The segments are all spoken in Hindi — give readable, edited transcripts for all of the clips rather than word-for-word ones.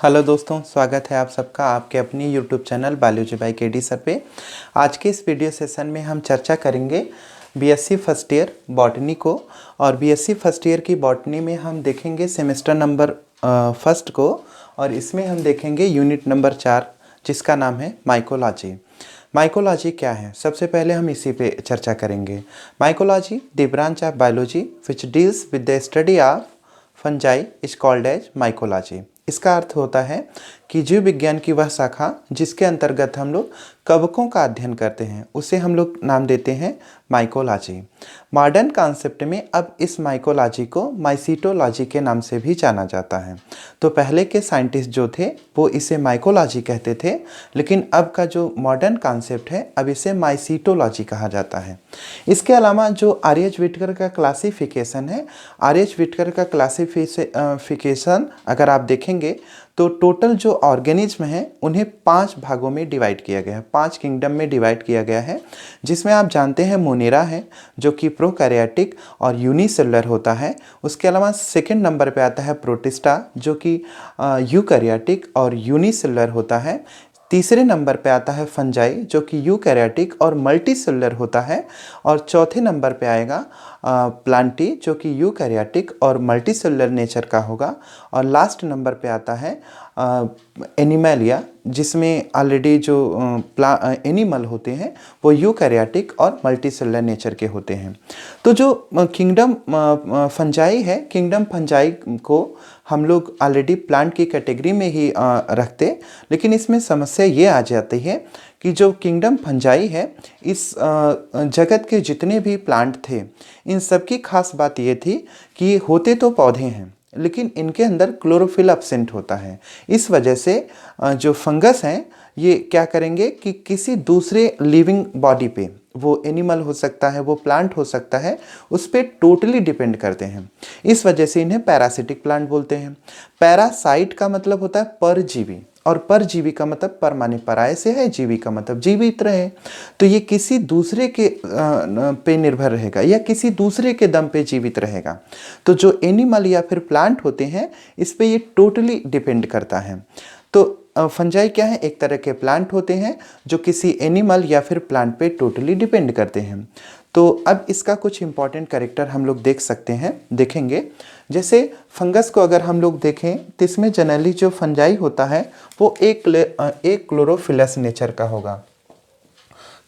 हेलो दोस्तों, स्वागत है आप सबका आपके अपनी YouTube channel biology by KD sir पे। आज के इस वीडियो सेशन में हम चर्चा करेंगे बीएससी फर्स्ट ईयर बॉटनी को। और बीएससी फर्स्ट ईयर की बॉटनी में हम देखेंगे सेमेस्टर नंबर फर्स्ट को, और इसमें हम देखेंगे यूनिट नंबर 4 जिसका नाम है माइकोलॉजी। माइकोलॉजी क्या है, सबसे पहले हम इसी पे चर्चा करेंगे। Mycology the branch of biology which deals with the study of fungi is called as mycology. इसका अर्थ होता है कि जीव विज्ञान की वह शाखा जिसके अंतर्गत हम लोग कवकों का अध्ययन करते हैं उसे हम लोग नाम देते हैं माइकोलॉजी। मॉडर्न कॉन्सेप्ट में अब इस माइकोलॉजी को माइसीटोलॉजी के नाम से भी जाना जाता है। तो पहले के साइंटिस्ट जो थे वो इसे माइकोलॉजी कहते थे, लेकिन अब का जो मॉडर्न कॉन्सेप्ट है अब इसे माइसीटोलॉजी कहा जाता है। इसके अलावा जो आर.एच. व्हिटकर का क्लासिफिकेशन है, आर.एच. व्हिटकर का क्लासिफिकेशन अगर आप देखेंगे तो टोटल जो ऑर्गेनिज्म हैं उन्हें 5 भागों में डिवाइड किया गया है, 5 किंगडम में डिवाइड किया गया है। जिसमें आप जानते हैं मोनेरा है जो कि प्रोकैरियोटिक और यूनिसेलुलर होता है। उसके अलावा सेकंड नंबर पे आता है प्रोटिस्टा जो कि यूकैरियोटिक और यूनिसेलुलर होता है। तीसरे नंबर पे आता है फंजाई जो कि यूकैरियोटिक और मल्टीसेलुलर होता है। और चौथे नंबर पे आएगा प्लांटी जो कि यूकैरियोटिक और मल्टीसेलुलर नेचर का होगा। और लास्ट नंबर पे आता है एनिमलिया जिसमें ऑलरेडी जो एनिमल होते हैं वो यूकैरियोटिक और मल्टीसेलुलर नेचर के होते हैं। तो जो किंगडम फंजाई है, किंगडम फंजाई को हम लोग ऑलरेडी प्लांट की कैटेगरी में ही रखते, लेकिन इसमें समस्या ये आ जाती है कि जो किंगडम फंजाई है इस जगत के जितने भी प्लांट थे इन सब की खास बात ये थी कि ये होते तो पौधे हैं लेकिन इनके अंदर क्लोरोफिल एब्सेंट होता है। इस वजह से जो फंगस हैं ये क्या करेंगे कि किसी दूसरे लिविंग बॉडी पे, वो एनिमल हो सकता है, वो प्लांट हो सकता है, उस पर टोटली डिपेंड करते हैं। इस वजह से इन्हें पैरासिटिक प्लांट बोलते हैं। पैरासाइट का मतलब होता है परजीवी, और परजीवी का मतलब पर माने पराये से है, जीवी का मतलब जीवित रहे। तो ये किसी दूसरे के पे निर्भर रहेगा या किसी दूसरे के दम पे जीवित रहेगा। तो जो एनिमल या फिर प्लांट होते हैं इस पे ये टोटली डिपेंड करता है। तो फंजाई क्या है, एक तरह के प्लांट होते हैं जो किसी एनिमल या फिर प्लांट पे टोटली डिपेंड करते हैं। तो अब इसका कुछ इंपॉर्टेंट कैरेक्टर हम लोग देख सकते हैं, देखेंगे। जैसे फंगस को अगर हम लोग देखें तो इसमें जनरली जो फंजाई होता है वो एक क्लोरोफिलस नेचर का होगा।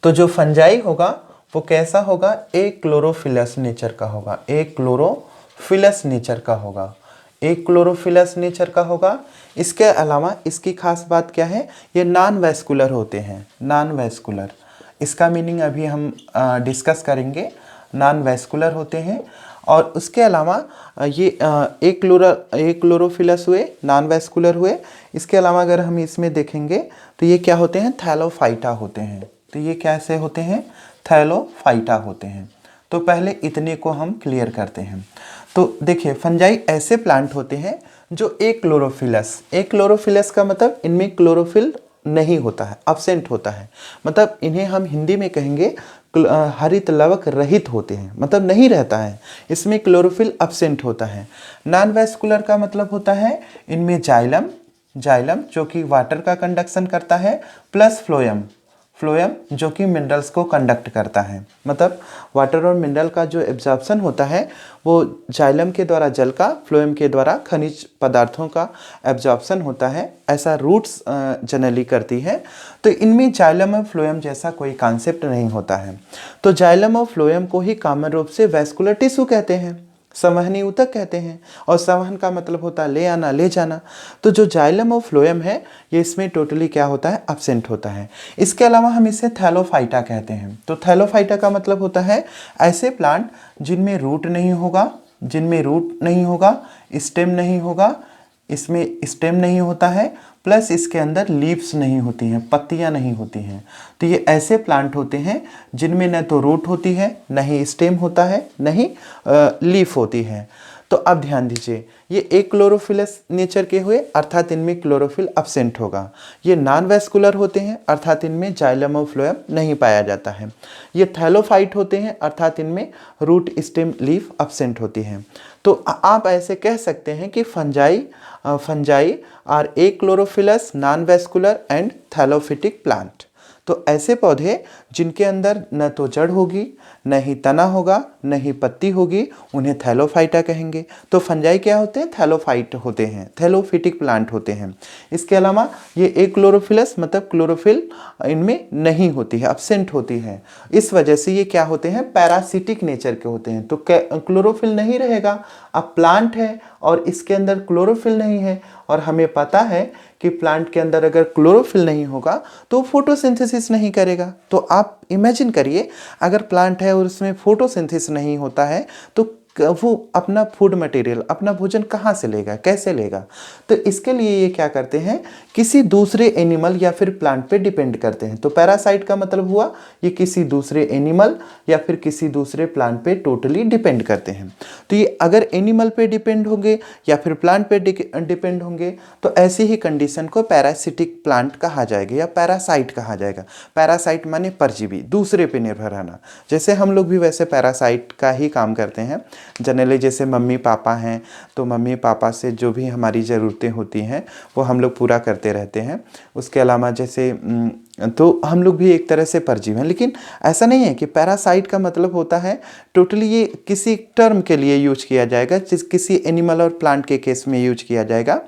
तो जो फंजाई होगा वो कैसा होगा, एक क्लोरोफिलस नेचर का होगा, एक क्लोरोफिलस नेचर का होगा, एक क्लोरोफिलस नेचर का होगा। इसके अलावा इसकी खास बात क्या है, ये नॉन वैस्कुलर होते हैं, नॉन वैस्कुलर। इसका मीनिंग अभी हम डिस्कस करेंगे, नॉन वैस्कुलर होते हैं। और उसके अलावा ये एक क्लोरोफिलस हुए, नॉन वैस्कुलर हुए। इसके अलावा अगर हम इसमें देखेंगे तो ये क्या होते हैं, थैलोफाइटा होते हैं। तो ये कैसे होते हैं, थैलोफाइटा होते हैं। तो पहले इतने को हम क्लियर करते हैं। तो देखिए फंजाई ऐसे प्लांट होते हैं जो एक क्लोरोफिलस का मतलब इनमें क्लोरोफिल नहीं होता है, एब्सेंट होता है। मतलब इन्हें हम हिंदी में कहेंगे हरित लवक रहित होते हैं, मतलब नहीं रहता है, इसमें क्लोरोफिल एब्सेंट होता है। नॉन वैस्कुलर का मतलब होता है इनमें जाइलम जो कि वाटर का कंडक्शन करता है, प्लस फ्लोएम जो कि मिनरल्स को कंडक्ट करता है। मतलब वाटर और मिनरल का जो एब्जॉर्प्शन होता है वो जाइलम के द्वारा जल का, फ्लोएम के द्वारा खनिज पदार्थों का एब्जॉर्प्शन होता है। ऐसा रूट्स जनरली करती है। तो इनमें जाइलम और फ्लोएम जैसा कोई कॉन्सेप्ट नहीं होता है। तो जाइलम और फ्लोएम को ही कॉमन रूप से वैस्कुलर टिश्यू कहते हैं, संवहनी ऊतक कहते हैं। और संवहन का मतलब होता है ले आना, ले जाना। तो जो जाइलम और फ्लोएम है ये इसमें टोटली क्या होता है, एब्सेंट होता है। इसके अलावा हम इसे थैलोफाइटा कहते हैं। तो थैलोफाइटा का मतलब होता है ऐसे प्लांट जिनमें रूट नहीं होगा, स्टेम नहीं होगा, इसमें स्टेम नहीं होता है, प्लस इसके अंदर लीव्स नहीं होती हैं, पत्तियां नहीं होती हैं। तो ये ऐसे प्लांट होते हैं जिनमें न तो रूट होती है, न ही स्टेम होता है, न ही लीफ होती है। तो अब ध्यान दीजिए, ये एक क्लोरोफिलस नेचर के हुए अर्थात इनमें क्लोरोफिल एब्सेंट होगा। ये नॉन वैस्कुलर होते हैं अर्थात इनमें जाइलम और फ्लोएम नहीं पाया जाता है। ये थैलोफाइट होते हैं अर्थात इनमें रूट, स्टेम, लीफ एब्सेंट होती हैं। तो आप ऐसे कह सकते हैं कि fungi are achlorophyllous non vascular and thallophytic plant. तो ऐसे पौधे जिनके अंदर न तो जड़ होगी, न ही तना होगा, न ही पत्ती होगी, उन्हें थैलोफाइटा कहेंगे। तो फंजाई क्या होते हैं? थैलोफाइट होते हैं, थैलोफिटिक प्लांट होते हैं। इसके अलावा ये एक क्लोरोफिलस मतलब क्लोरोफिल इनमें नहीं होती है, अब्सेंट होती है। इस वजह से ये क्या होते हैं? पैरासिटिक नेचर के होते हैं। तो क्लोरोफिल नहीं रहेगा। अब प्लांट है और इसके अंदर क्लोरोफिल नहीं है, और हमें पता है कि प्लांट के अंदर अगर क्लोरोफिल नहीं होगा तो फोटोसिंथेसिस नहीं करेगा। तो आप इमेजिन करिए, अगर प्लांट है और उसमें फोटोसिंथेसिस नहीं होता है तो वो अपना फूड मटेरियल, अपना भोजन कहाँ से लेगा, कैसे लेगा? तो इसके लिए ये क्या करते हैं? किसी दूसरे एनिमल या फिर प्लांट पे डिपेंड करते हैं। तो पैरासाइट का मतलब हुआ ये किसी दूसरे एनिमल या फिर किसी दूसरे प्लांट पे टोटली डिपेंड करते हैं। तो ये अगर एनिमल पे डिपेंड होंगे या फिर प्लांट पे डिपेंड होंगे तो ऐसी ही कंडीशन को पैरासिटिक प्लांट कहा जाएगा या पैरासाइट कहा जाएगा। पैरासाइट माने परजीवी, दूसरे पे निर्भर रहना। जैसे हम लोग भी वैसे पैरासाइट का ही काम करते हैं जनरली। जैसे मम्मी पापा हैं तो मम्मी पापा से जो भी हमारी ज़रूरतें होती हैं वो हम लोग पूरा करते रहते हैं। उसके अलावा जैसे तो हम लोग भी एक तरह से परजीवी हैं। लेकिन ऐसा नहीं है कि पैरासाइट का मतलब होता है टोटली ये किसी टर्म के लिए यूज किया जाएगा, जिस किसी एनिमल और प्लांट के केस में यूज किया जाएगा।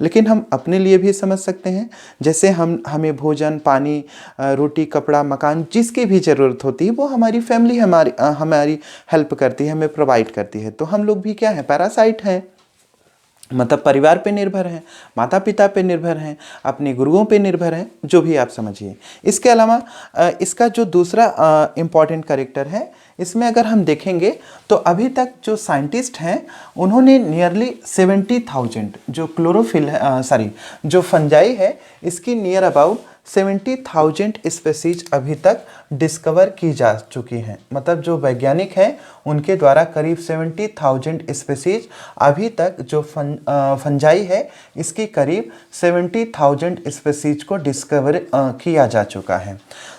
लेकिन हम अपने लिए भी समझ सकते हैं। जैसे हमें भोजन, पानी, रोटी, कपड़ा, मकान जिसकी भी ज़रूरत होती है वो हमारी फैमिली हमारी हेल्प करती है, हमें प्रोवाइड करती है। तो हम लोग भी क्या है? पैरासाइट हैं। मतलब परिवार पे निर्भर हैं, माता पिता पे निर्भर हैं, अपने गुरुओं पे निर्भर हैं, जो भी आप समझिए। इसके अलावा इसका जो दूसरा इम्पॉर्टेंट कैरेक्टर है, इसमें अगर हम देखेंगे तो अभी तक जो साइंटिस्ट हैं उन्होंने नियरली 70,000 जो क्लोरोफिल जो फंजाई है इसकी नियर अबाउट 70,000 स्पेसीज अभी तक डिस्कवर की जा चुकी हैं। मतलब जो वैज्ञानिक हैं उनके द्वारा करीब 70,000 स्पेसीज अभी तक जो फंजाई है इसकी करीब 70,000 स्पेसीज को डिस्कवर किया जा चुका है।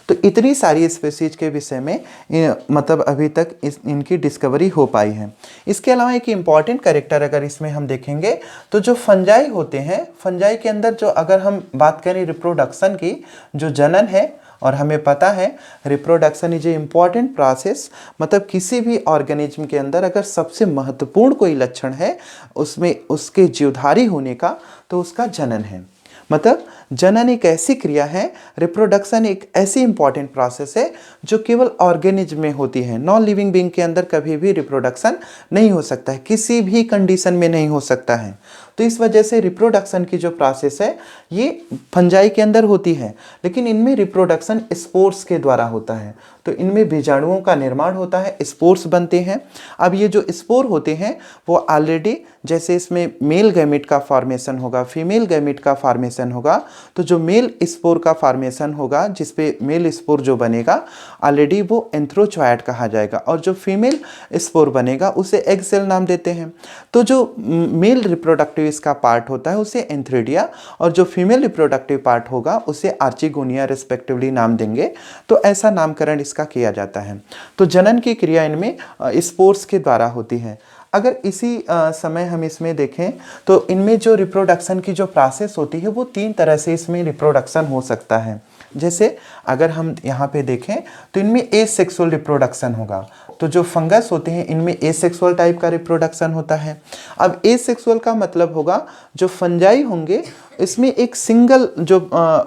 तो इतनी सारी स्पेसीज के विषय में मतलब अभी तक इनकी डिस्कवरी हो पाई है। इसके अलावा एक इम्पॉर्टेंट कैरेक्टर अगर इसमें हम देखेंगे तो जो फंजाई होते हैं, फंजाई के अंदर जो अगर हम बात करें रिप्रोडक्शन की, जो जनन है, और हमें पता है reproduction is a important process. मतलब किसी भी ऑर्गेनिज्म के अंदर अगर सबसे महत्वपूर्ण कोई लक्षण है उसमें उसके जीवधारी होने का तो उसका जनन है। मतलब जनन एक ऐसी क्रिया है, रिप्रोडक्शन एक ऐसी इंपॉर्टेंट प्रोसेस है जो केवल ऑर्गेनिज्म में होती है। नॉन लिविंग बीइंग के अंदर कभी भी रिप्रोडक्शन नहीं हो सकता है, किसी भी कंडीशन में नहीं हो सकता है। तो इस वजह से रिप्रोडक्शन की जो प्रोसेस है ये फंजाई के अंदर होती है, लेकिन इनमें रिप्रोडक्शन स्पोर्स के द्वारा होता है। तो इनमें बीजाणुओं का निर्माण होता है, स्पोर्स बनते हैं। अब ये जो स्पोर होते हैं वो ऑलरेडी, जैसे इसमें मेल गैमेट का फॉर्मेशन होगा, फीमेल गैमेट का फॉर्मेशन होगा, तो जो मेल स्पोर का फॉर्मेशन होगा जिसपे मेल स्पोर जो बनेगा ऑलरेडी वो एंथ्रोचॉयड कहा जाएगा, और जो फीमेल स्पोर बनेगा उसे एग सेल नाम देते हैं। तो जो मेल रिप्रोडक्टिव इसका पार्ट होता है उसे एंथ्रेडिया, और जो फीमेल रिप्रोडक्टिव पार्ट होगा उसे आर्चिगोनिया रिस्पेक्टिवली नाम देंगे। तो ऐसा नामकरण इसका किया जाता है। तो जनन की क्रिया इनमें स्पोर्स के द्वारा होती है। अगर इसी समय हम इसमें देखें तो इनमें जो रिप्रोडक्शन की जो प्रोसेस होती है वो 3 तरह से इसमें रिप्रोडक्शन हो सकता है। जैसे अगर हम यहाँ पे देखें तो इनमें एसेक्सुअल रिप्रोडक्शन होगा। तो जो फंगस होते हैं इनमें एसेक्सुअल टाइप का रिप्रोडक्शन होता है। अब एसेक्सुअल का मतलब होगा जो फंजाई होंगे इसमें एक सिंगल जो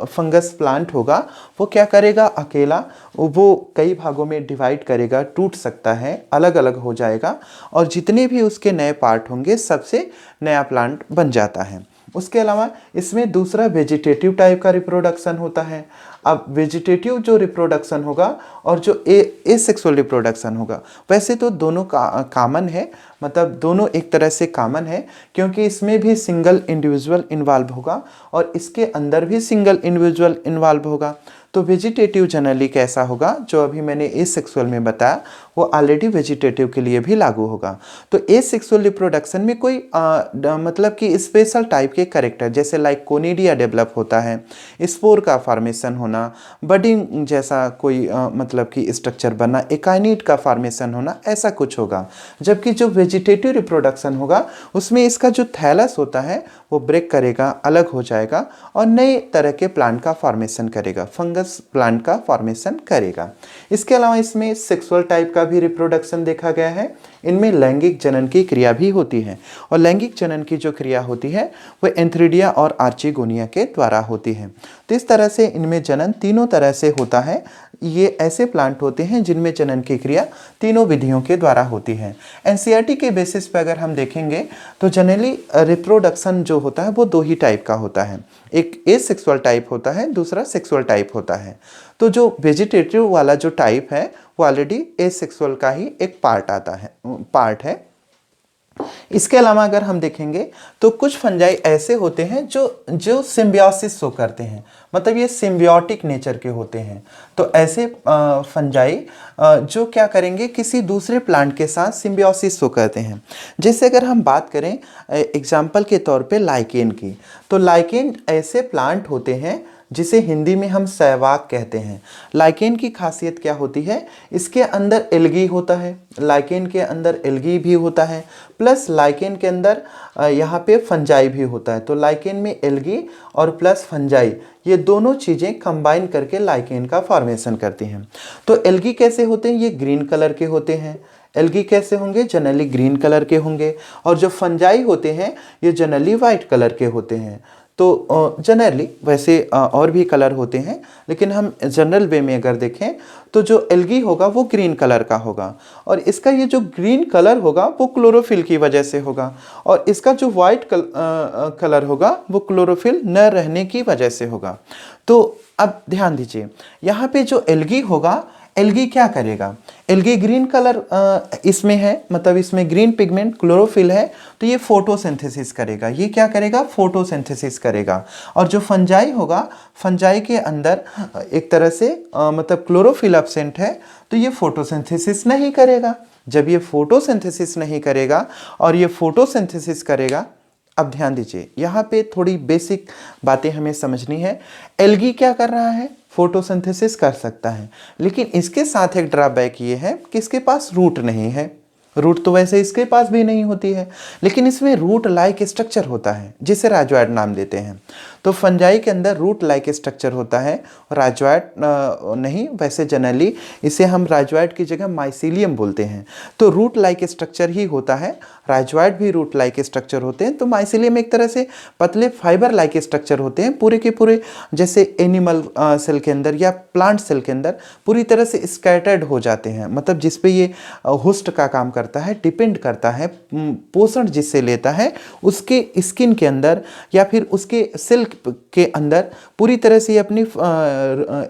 फंगस प्लांट होगा वो क्या करेगा, अकेला वो कई भागों में डिवाइड करेगा, टूट सकता है, अलग अलग हो जाएगा, और जितने भी उसके नए पार्ट होंगे सबसे नया प्लांट बन जाता है। उसके अलावा इसमें दूसरा वेजिटेटिव टाइप का रिप्रोडक्शन होता है। अब वेजिटेटिव जो रिप्रोडक्शन होगा और जो एसेक्सुअल रिप्रोडक्शन होगा, वैसे तो दोनों कॉमन है, मतलब दोनों एक तरह से कॉमन है, क्योंकि इसमें भी सिंगल इंडिविजुअल इन्वॉल्व होगा और इसके अंदर भी सिंगल इंडिविजुअल इन्वॉल्व होगा। तो वेजिटेटिव जनरली कैसा होगा, जो अभी मैंने एसेक्सुअल में बताया वो ऑलरेडी वेजिटेटिव के लिए भी लागू होगा। तो एसेक्सुअल रिप्रोडक्शन में कोई मतलब कि स्पेशल टाइप के कैरेक्टर जैसे लाइक कोनिडिया डेवलप होता है, स्पोर का फॉर्मेशन होना बनना, बडिंग जैसा कोई मतलब कि स्ट्रक्चर बनना, एकाइनिट का फॉर्मेशन होना, ऐसा कुछ होगा। जबकि जो वेजिटेटिव रिप्रोडक्शन होगा उसमें इसका जो थैलस होता है वो ब्रेक करेगा, अलग हो जाएगा और नए तरह के प्लांट का फॉर्मेशन करेगा, फंगस प्लांट का फॉर्मेशन करेगा। इसके अलावा इसमें सेक्सुअल टाइप का भी रिप्रोडक्शन देखा गया है। इनमें लैंगिक जनन की क्रिया भी होती है और लैंगिक जनन की जो क्रिया होती है वह एंथ्रीडिया और आर्चिगोनिया के द्वारा होती है। तो इस तरह से इनमें जनन तीनों तरह से होता है। ये ऐसे प्लांट होते हैं जिनमें जनन की क्रिया तीनों विधियों के द्वारा होती है। एनसीईआरटी के बेसिस पर अगर हम देखेंगे तो जनरली रिप्रोडक्शन जो होता है वो दो ही टाइप का होता है, एक एसेक्सुअल टाइप होता है, दूसरा सेक्सुअल टाइप होता है। तो जो वेजिटेटिव वाला जो टाइप है वो ऑलरेडी एसेक्सुअल का ही एक पार्ट है। इसके अलावा अगर हम देखेंगे तो कुछ फंजाई ऐसे होते हैं जो सिम्बियोसिस शो करते हैं, मतलब ये सिम्बियोटिक नेचर के होते हैं। तो ऐसे फंजाई जो क्या करेंगे, किसी दूसरे प्लांट के साथ सिम्बियोसिस शो करते हैं। जैसे अगर हम बात करें एग्जाम्पल के तौर पे लाइकेन की, तो लाइकेन ऐसे प्लांट होते हैं जिसे हिंदी में हम सहवाग कहते हैं। लाइकेन की खासियत क्या होती है, इसके अंदर एल्गी होता है, लाइकेन के अंदर एल्गी भी होता है, प्लस लाइकेन के अंदर यहाँ पे फंजाई भी होता है। तो लाइकेन में एल्गी और प्लस फंजाई, ये दोनों चीज़ें कंबाइन करके लाइकेन का फॉर्मेशन करती हैं। तो एल्गी कैसे होते हैं, ये ग्रीन कलर के होते हैं। एल्गी कैसे होंगे, जनरली ग्रीन कलर के होंगे। और जो फंजाई होते हैं ये जनरली वाइट कलर के होते हैं। तो जनरली वैसे और भी कलर होते हैं, लेकिन हम जनरल वे में अगर देखें तो जो एल्गी होगा वो ग्रीन कलर का होगा। और इसका ये जो ग्रीन कलर होगा वो क्लोरोफिल की वजह से होगा, और इसका जो वाइट कलर होगा वो क्लोरोफिल न रहने की वजह से होगा। तो अब ध्यान दीजिए, यहाँ पे जो एल्गी होगा, एल्गी क्या करेगा, एल्गी ग्रीन कलर इसमें है, मतलब इसमें ग्रीन पिगमेंट क्लोरोफिल है, तो ये फोटोसिंथेसिस करेगा। ये क्या करेगा, फोटोसिंथेसिस करेगा। और जो फंजाई होगा, फंजाई के अंदर एक तरह से मतलब क्लोरोफिल एब्सेंट है, तो ये फोटोसिंथेसिस नहीं करेगा। जब ये फोटोसिंथेसिस नहीं करेगा और ये फोटोसिंथेसिस करेगा, अब ध्यान दीजिए, यहाँ पे थोड़ी बेसिक बातें हमें समझनी है। एल्गी क्या कर रहा है, फोटोसिंथेसिस कर सकता है, लेकिन इसके साथ एक ड्रॉबैक ये है कि इसके पास रूट नहीं है। रूट तो वैसे इसके पास भी नहीं होती है, लेकिन इसमें रूट लाइक स्ट्रक्चर होता है जिसे राजवाइड नाम देते हैं। तो फंजाई के अंदर रूट लाइक स्ट्रक्चर होता है, राजवाइड नहीं, वैसे जनरली इसे हम राजवाइड की जगह माइसीलियम बोलते हैं। तो रूट लाइक स्ट्रक्चर ही होता है, राजवाइड भी रूट लाइक स्ट्रक्चर होते हैं। तो माइसीलियम एक तरह से पतले फाइबर लाइक स्ट्रक्चर होते हैं, पूरे के पूरे जैसे एनिमल सेल के अंदर या प्लांट सेल के अंदर पूरी तरह से स्कैटर्ड हो जाते हैं, मतलब जिसपे ये होस्ट का काम करता है, डिपेंड करता है, पोषण जिससे लेता है उसके स्किन के अंदर या फिर उसके सेल के अंदर पूरी तरह से अपनी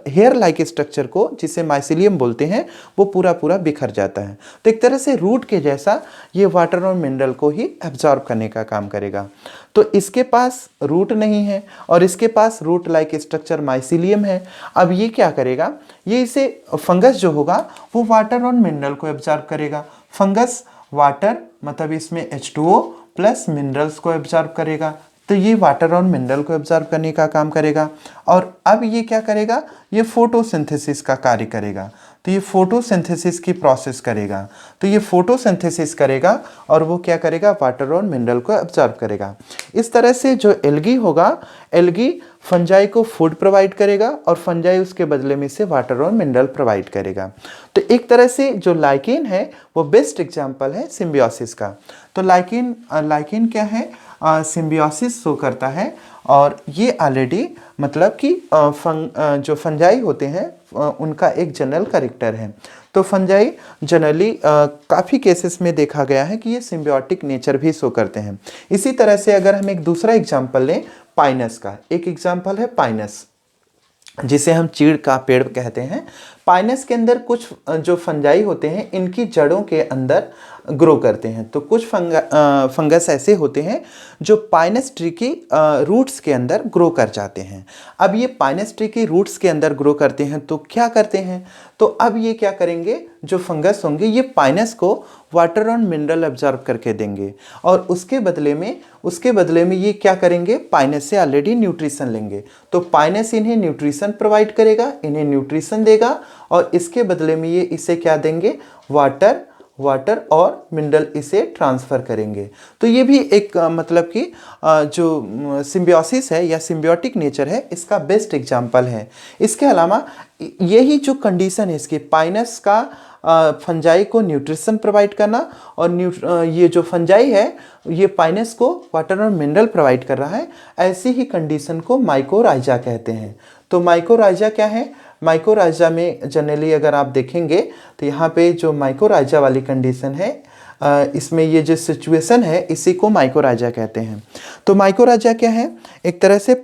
हेयर लाइक स्ट्रक्चर को, जिसे माइसीलियम बोलते हैं, वो पूरा पूरा बिखर जाता है। तो एक तरह से रूट के जैसा ये वाटर और मिनरल को ही एब्जॉर्ब करने का काम करेगा। तो इसके पास रूट नहीं है और इसके पास रूट लाइक स्ट्रक्चर माइसीलियम है। अब ये क्या करेगा, ये इसे फंगस जो होगा वो वाटर और मिनरल को एब्जॉर्ब करेगा। फंगस वाटर मतलब इसमें H2O प्लस मिनरल्स को एब्जॉर्ब करेगा, तो ये वाटर और मिनरल को एब्जॉर्ब करने का काम करेगा। और अब ये क्या करेगा, ये फोटोसिंथेसिस का कार्य करेगा। तो ये फोटोसिंथेसिस की प्रोसेस करेगा, तो ये फोटोसिंथेसिस करेगा और वो क्या करेगा, वाटर और मिनरल को एब्जॉर्ब करेगा। इस तरह से जो एल्गी होगा, एल्गी फंजाई को फूड प्रोवाइड करेगा और फंजाई उसके बदले में से वाटर और मिनरल प्रोवाइड करेगा। तो एक तरह से जो लाइकेन है वो बेस्ट एग्जाम्पल है सिम्बियोसिस का। तो लाइकेन क्या है, सिम्बियोसिस शो करता है। और ये ऑलरेडी मतलब कि जो फंजाई होते हैं उनका एक जनरल कैरेक्टर है। तो फंजाई जनरली काफ़ी केसेस में देखा गया है कि ये सिम्बियोटिक नेचर भी शो करते हैं। इसी तरह से अगर हम एक दूसरा एग्जाम्पल लें पाइनस का, एक एग्जाम्पल है पाइनस, जिसे हम चीड़ का पेड़ कहते हैं। पाइनस के अंदर कुछ जो फंजाई होते हैं इनकी जड़ों के अंदर ग्रो करते हैं। तो कुछ फंगस ऐसे होते हैं जो पाइनस ट्री की रूट्स के अंदर ग्रो कर जाते हैं। अब ये पाइनस ट्री की रूट्स के अंदर ग्रो करते हैं तो क्या करते हैं, तो अब ये क्या करेंगे, जो फंगस होंगे ये पाइनस को वाटर और मिनरल अब्जॉर्ब करके देंगे और उसके बदले में ये क्या करेंगे, पाइनस से ऑलरेडी न्यूट्रिशन लेंगे। तो पाइनस इन्हें न्यूट्रिशन प्रोवाइड करेगा, इन्हें न्यूट्रिशन देगा और इसके बदले में ये इसे क्या देंगे, वाटर और मिनरल इसे ट्रांसफ़र करेंगे। तो ये भी एक मतलब कि जो सिम्बियोसिस है या सिम्बियोटिक नेचर है इसका बेस्ट एग्जांपल है। इसके अलावा यही जो कंडीशन है इसकी, पाइनस का फंजाई को न्यूट्रिशन प्रोवाइड करना और ये जो फंजाई है ये पाइनस को वाटर और मिनरल प्रोवाइड कर रहा है, ऐसी ही कंडीशन को माइकोराइजा कहते हैं। तो माइकोराइजा क्या है, माइकोराइजा में जनरली अगर आप देखेंगे तो यहाँ पे जो माइकोराइजा वाली कंडीशन है इसमें ये जो सिचुएशन है इसी को माइकोराइजा कहते हैं। तो माइकोराइजा क्या है, एक तरह से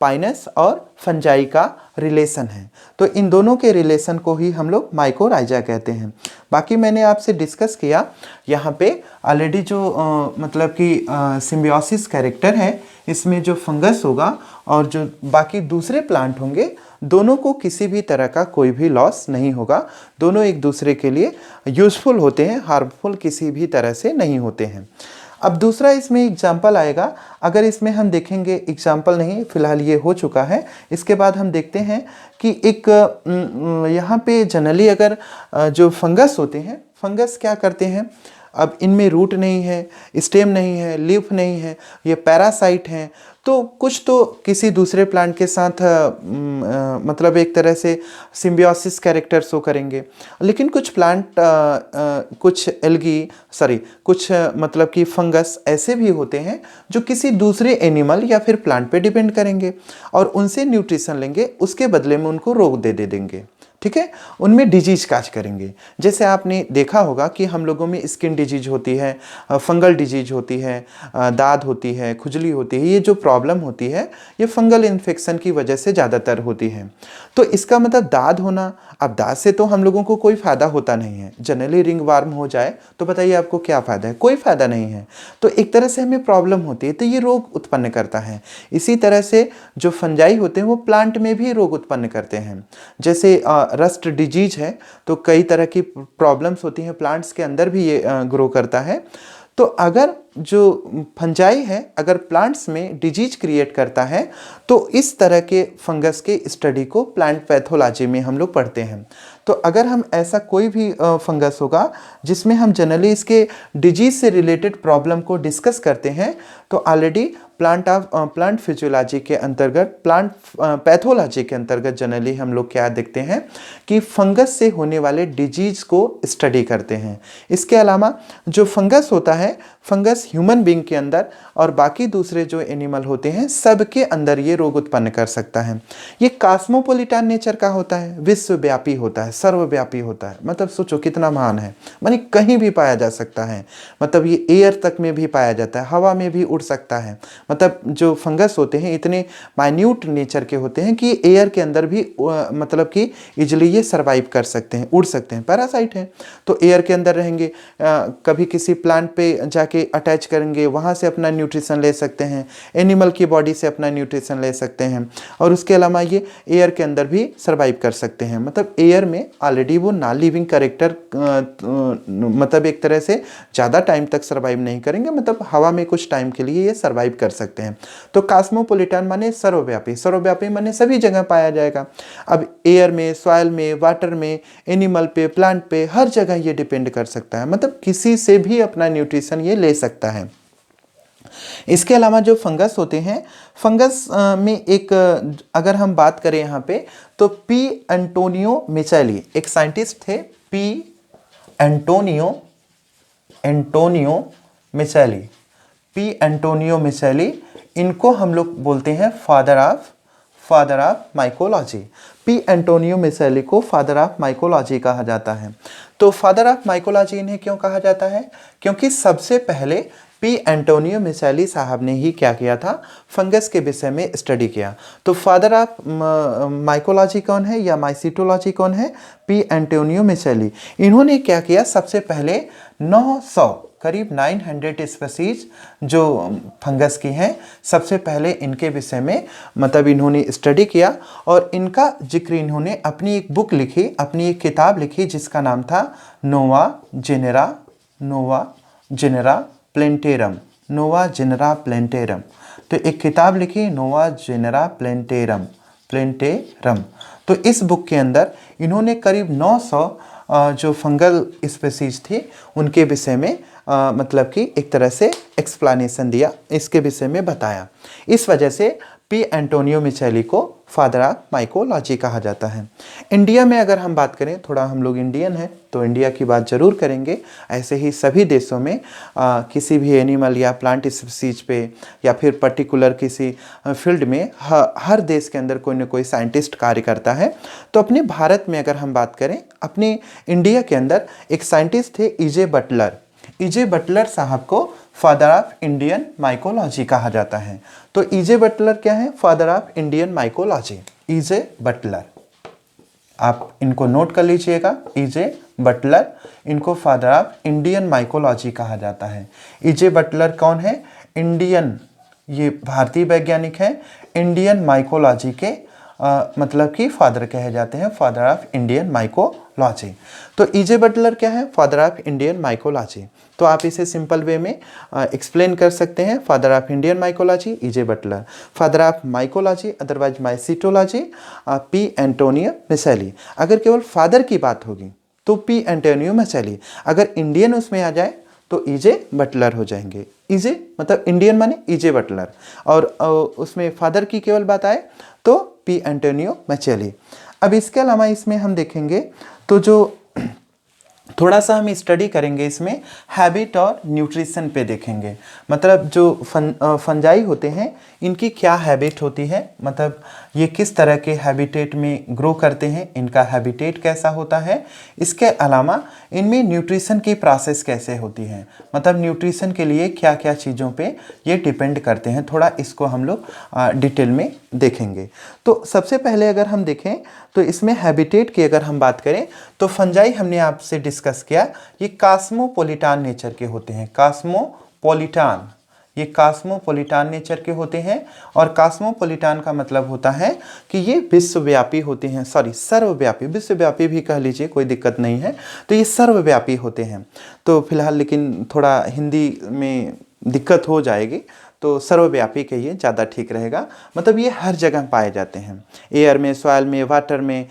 पाइनस और फंजाई का रिलेशन है। तो इन दोनों के रिलेशन को ही हम लोग माइकोराइजा कहते हैं। बाकी मैंने आपसे डिस्कस किया यहाँ पे ऑलरेडी जो मतलब कि सिम्बियोसिस कैरेक्टर है इसमें जो फंगस होगा और जो बाकी दूसरे प्लांट होंगे दोनों को किसी भी तरह का कोई भी लॉस नहीं होगा, दोनों एक दूसरे के लिए यूज़फुल होते हैं, हार्मफुल किसी भी तरह से नहीं होते हैं। अब दूसरा इसमें एग्जाम्पल आएगा, अगर इसमें हम देखेंगे, एग्जाम्पल नहीं फ़िलहाल ये हो चुका है, इसके बाद हम देखते हैं कि एक यहाँ पे जनरली अगर जो फंगस होते हैं, फंगस क्या करते हैं, अब इनमें रूट नहीं है, स्टेम नहीं है, लीफ नहीं है, ये पैरासाइट हैं, तो कुछ तो किसी दूसरे प्लांट के साथ मतलब एक तरह से सिम्बियोसिस कैरेक्टर शो करेंगे। लेकिन कुछ प्लांट कुछ कुछ मतलब कि फंगस ऐसे भी होते हैं जो किसी दूसरे एनिमल या फिर प्लांट पे डिपेंड करेंगे और उनसे न्यूट्रिशन लेंगे, उसके बदले में उनको रोग दे देंगे। ठीक है, उनमें डिजीज काज करेंगे। जैसे आपने देखा होगा कि हम लोगों में स्किन डिजीज होती है, फंगल डिजीज होती है, दाद होती है, खुजली होती है, ये जो प्रॉब्लम होती है ये फंगल इन्फेक्शन की वजह से ज़्यादातर होती है। तो इसका मतलब दाद होना, अब दाद से तो हम लोगों को कोई फ़ायदा होता नहीं है, जनरली रिंग वार्म हो जाए तो बताइए आपको क्या फ़ायदा है, कोई फ़ायदा नहीं है। तो एक तरह से हमें प्रॉब्लम होती है, तो ये रोग उत्पन्न करता है। इसी तरह से जो फंजाई होते हैं वो प्लांट में भी रोग उत्पन्न करते हैं। जैसे रस्ट डिजीज है तो कई तरह की प्रॉब्लम्स होती हैं, प्लांट्स के अंदर भी ये ग्रो करता है। तो अगर जो फंजाई है अगर प्लांट्स में डिजीज क्रिएट करता है तो इस तरह के फंगस के स्टडी को प्लांट पैथोलॉजी में हम लोग पढ़ते हैं। तो अगर हम ऐसा कोई भी फंगस होगा जिसमें हम जनरली इसके डिजीज से रिलेटेड प्रॉब्लम को डिस्कस करते हैं तो ऑलरेडी प्लांट फिजियोलॉजी के अंतर्गत, प्लांट पैथोलॉजी के अंतर्गत जनरली हम लोग क्या देखते हैं कि फंगस से होने वाले डिजीज को स्टडी करते हैं। इसके अलावा जो फंगस होता है, फंगस ह्यूमन बीइंग के अंदर और बाकी दूसरे जो एनिमल होते हैं सबके अंदर ये रोग उत्पन्न कर सकता है। ये कॉस्मोपॉलिटन नेचर का होता है, विश्वव्यापी होता है, सर्वव्यापी होता है। मतलब सोचो कितना महान है, माने कहीं भी पाया जा सकता है, मतलब ये एयर तक में भी पाया जाता है, हवा में भी उड़ सकता है। मतलब जो फंगस होते हैं इतने माइन्यूट नेचर के होते हैं कि एयर के अंदर भी मतलब कि इजली ये सर्वाइव कर सकते हैं, उड़ सकते हैं, पैरासाइट हैं तो एयर के अंदर रहेंगे, कभी किसी प्लांट पे जाके अटैच करेंगे, वहाँ से अपना न्यूट्रिशन ले सकते हैं, एनिमल की बॉडी से अपना न्यूट्रिशन ले सकते हैं और उसके अलावा ये एयर के अंदर भी सर्वाइव कर सकते हैं। मतलब एयर में ऑलरेडी वो नॉन लिविंग कैरेक्टर मतलब एक तरह से ज़्यादा टाइम तक सर्वाइव नहीं करेंगे, मतलब हवा में कुछ टाइम के लिए ये सर्वाइव कर सकते हैं। तो कॉस्मोपॉलिटन माने सर्वव्यापी, सर्वव्यापी माने सभी जगह पाया जाएगा। अब एयर में, सॉइल में, वाटर में, एनिमल पे, प्लांट पे, हर जगह ये डिपेंड कर सकता है, मतलब किसी से भी अपना न्यूट्रिशन ये ले सकता है। इसके अलावा जो फंगस होते हैं, फंगस में एक अगर हम बात करें यहाँ पे तो पी एंटोनियो मिचेली एक साइंटिस्ट थे, पी एंटोनियो मिचेली, इनको हम लोग बोलते हैं father father of mycology. P Antonio Micheli को फादर ऑफ माइकोलॉजी कहा जाता है। तो फादर ऑफ माइकोलॉजी इन्हें क्यों कहा जाता है? क्योंकि सबसे पहले पी एंटोनियो मिसेली साहब ने ही क्या किया था? फंगस के विषय में स्टडी किया। तो फादर ऑफ माइकोलॉजी कौन है या माइसिटोलॉजी कौन है? P Antonio Micheli. इन्होंने क्या किया? सबसे पहले 900 करीब 900 स्पीसीज जो फंगस की हैं, सबसे पहले इनके विषय में मतलब इन्होंने स्टडी किया और इनका जिक्र इन्होंने अपनी एक बुक लिखी, अपनी एक किताब लिखी जिसका नाम था नोवा जेनेरा प्लेंटेरम। नोवा जेनेरा प्लेंटेरम। तो एक किताब लिखी नोवा जेनेरा प्लेंटेरम। तो इस बुक के अंदर इन्होंने करीब 900 जो फंगल स्पीसीज थी उनके विषय में मतलब कि एक तरह से एक्सप्लेनेशन दिया, इसके विषय में बताया। इस वजह से पी एंटोनियो मिसेली को फादर ऑफ माइकोलॉजी कहा जाता है। इंडिया में अगर हम बात करें, थोड़ा हम लोग इंडियन हैं तो इंडिया की बात ज़रूर करेंगे। ऐसे ही सभी देशों में किसी भी एनिमल या प्लांट स्पीसीज पे या फिर पर्टिकुलर किसी फील्ड में हर देश के अंदर कोई ना कोई साइंटिस्ट कार्य करता है। तो अपने भारत में अगर हम बात करें, अपने इंडिया के अंदर एक साइंटिस्ट थे E.J. बटलर। E.J. बटलर साहब को फादर ऑफ इंडियन माइकोलॉजी कहा जाता है। तो E.J. बटलर क्या है? Father of Indian mycology E.J. Butler. आप इनको नोट कर लीजिएगा, E.J. बटलर, इनको फादर ऑफ इंडियन माइकोलॉजी कहा जाता है। E.J. बटलर कौन है? इंडियन, ये भारतीय वैज्ञानिक हैं, इंडियन माइकोलॉजी के मतलब कि फादर कहे जाते हैं, फादर ऑफ इंडियन माइकोलॉजी। तो E.J. बटलर क्या है? Father of Indian mycology. तो आप इसे सिंपल वे में एक्सप्लेन कर सकते हैं, father of Indian mycology E.J. Butler, father of mycology otherwise mycetology P Antonio Micheli. अगर केवल फादर की बात होगी तो पी एंटोनियो मिसेली, अगर इंडियन उसमें आ जाए तो E.J. बटलर हो जाएंगे। E.J. मतलब इंडियन माने E.J. बटलर, और उसमें फादर की केवल बात आए तो पी एंटोनियो मिसेली। अब इसके अलावा इसमें हम देखेंगे तो जो थोड़ा सा हम स्टडी करेंगे, इसमें हैबिट और न्यूट्रिशन पे देखेंगे। मतलब जो फंजाई होते हैं इनकी क्या हैबिट होती है, मतलब ये किस तरह के हैबिटेट में ग्रो करते हैं, इनका हैबिटेट कैसा होता है। इसके अलावा इनमें न्यूट्रिशन की प्रोसेस कैसे होती है, मतलब न्यूट्रिशन के लिए क्या क्या चीज़ों पे ये डिपेंड करते हैं, थोड़ा इसको हम लोग डिटेल में देखेंगे। तो सबसे पहले अगर हम देखें तो इसमें हैबिटेट की अगर हम बात करें तो फंजाई हमने आपसे डिस्कस किया, ये कॉस्मोपोलिटान नेचर के होते हैं। कॉस्मोपोलिटान, ये कॉस्मोपोलिटान नेचर के होते हैं। और कॉस्मोपोलिटान का मतलब होता है कि ये विश्वव्यापी होते हैं, सर्वव्यापी, विश्वव्यापी भी कह लीजिए, कोई दिक्कत नहीं है। तो ये सर्वव्यापी होते हैं। तो फिलहाल लेकिन थोड़ा हिंदी में दिक्कत हो जाएगी, तो सर्वव्यापी कहिए, ज़्यादा ठीक रहेगा। मतलब ये हर जगह पाए जाते हैं, एयर में, सॉइल में, वाटर में,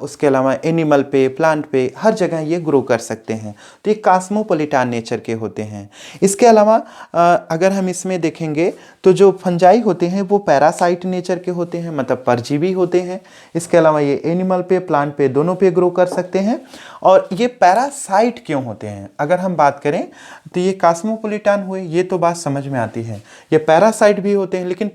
उसके अलावा एनिमल पे, प्लांट पे, हर जगह ये ग्रो कर सकते हैं। तो ये कॉस्मोपोलिटान नेचर के होते हैं। इसके अलावा अगर हम इसमें देखेंगे तो जो फंजाई होते हैं वो पैरासाइट नेचर के होते हैं, मतलब परजीवी होते हैं। इसके अलावा ये एनिमल पे, प्लांट पे, दोनों पे ग्रो कर सकते हैं। और ये पैरासाइट क्यों होते हैं अगर हम बात करें तो ये कॉस्मोपोलिटान हुए, ये तो बात समझ में आती है। ये पैरासाइट भी होते हैं, लेकिन